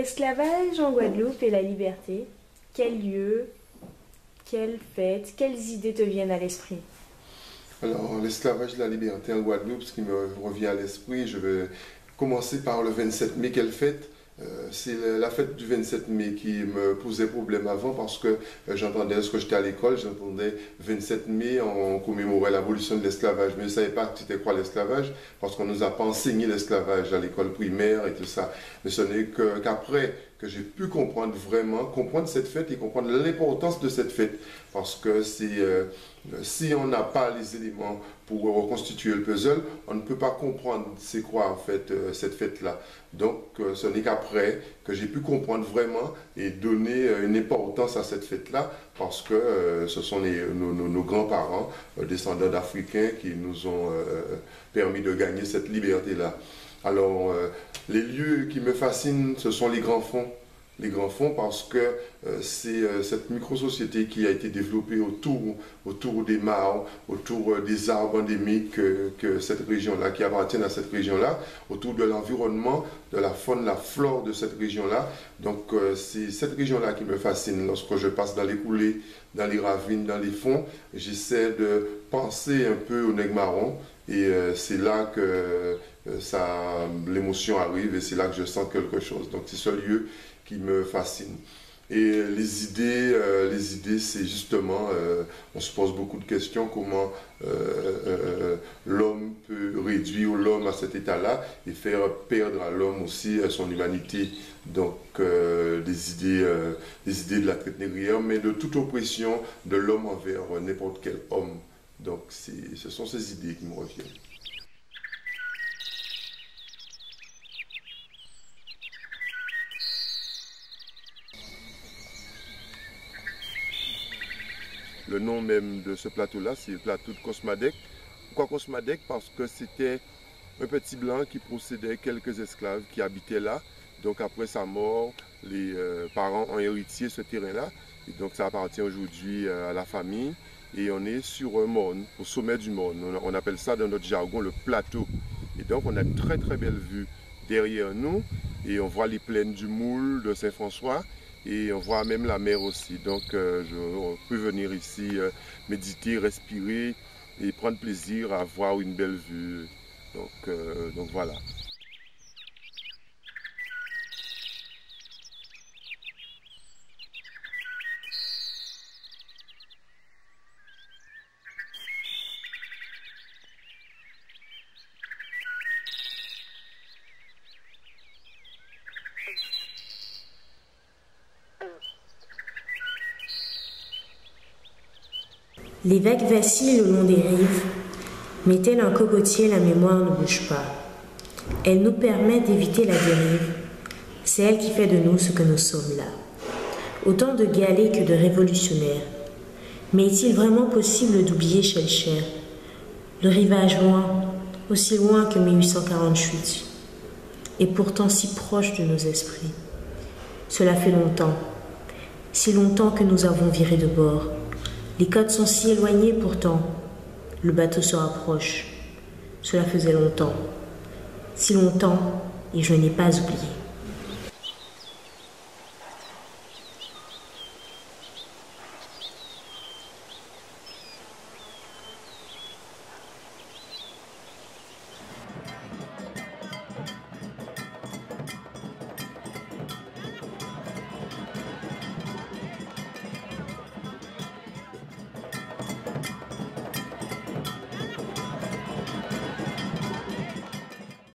l'esclavage en Guadeloupe et la liberté, quel lieu, quelle fête, quelles idées te viennent à l'esprit? Alors, l'esclavage et la liberté en Guadeloupe, ce qui me revient à l'esprit, je vais commencer par le 27 mai, quelle fête? C'est la fête du 27 mai qui me posait problème avant parce que j'entendais, lorsque j'étais à l'école, j'entendais 27 mai, on commémorait l'abolition de l'esclavage. Mais je ne savais pas que c'était quoi l'esclavage parce qu'on ne nous a pas enseigné l'esclavage à l'école primaire et tout ça. Mais ce n'est qu'après que j'ai pu comprendre vraiment, comprendre cette fête et comprendre l'importance de cette fête. Parce que si on n'a pas les éléments pour reconstituer le puzzle, on ne peut pas comprendre c'est quoi en fait cette fête-là. Donc ce n'est qu'après que j'ai pu comprendre vraiment et donner une importance à cette fête-là parce que ce sont nos grands-parents, descendants d'Africains qui nous ont permis de gagner cette liberté-là. Alors les lieux qui me fascinent, ce sont les grands fonds. Les grands fonds parce que c'est cette micro-société qui a été développée autour des mares, autour des arbres endémiques que cette région-là, qui appartiennent à cette région-là, autour de l'environnement, de la faune, la flore de cette région-là. Donc c'est cette région-là qui me fascine. Lorsque je passe dans les coulées, dans les ravines, dans les fonds, j'essaie de penser un peu au Nègre-Marron et c'est là que l'émotion arrive et c'est là que je sens quelque chose. Donc c'est ce lieu qui me fascine. Et les idées, c'est justement, on se pose beaucoup de questions, comment l'homme peut réduire l'homme à cet état-là et faire perdre à l'homme aussi son humanité. Donc des idées de la traite négrière, mais de toute oppression de l'homme envers n'importe quel homme. Donc ce sont ces idées qui me reviennent. Le nom même de ce plateau-là, c'est le plateau de Kosmadec. Pourquoi Kosmadec? Parce que c'était un petit blanc qui possédait quelques esclaves qui habitaient là. Donc après sa mort, les parents ont hérité ce terrain-là. Et donc ça appartient aujourd'hui à la famille. Et on est sur un morne, au sommet du morne. On appelle ça dans notre jargon le plateau. Et donc on a une très très belle vue derrière nous. Et on voit les plaines du Moule, de Saint-François. Et on voit même la mer aussi. Donc je peux venir ici méditer, respirer et prendre plaisir à voir une belle vue. Donc voilà. L'évêque vacille le long des rives, mais tel un cocotier, la mémoire ne bouge pas. Elle nous permet d'éviter la dérive. C'est elle qui fait de nous ce que nous sommes là. Autant de galets que de révolutionnaires. Mais est-il vraiment possible d'oublier Schellcher? Le rivage loin, aussi loin que 1848, et pourtant si proche de nos esprits. Cela fait longtemps, si longtemps que nous avons viré de bord. Les côtes sont si éloignées pourtant. Le bateau se rapproche. Cela faisait longtemps. Si longtemps, et je n'ai pas oublié.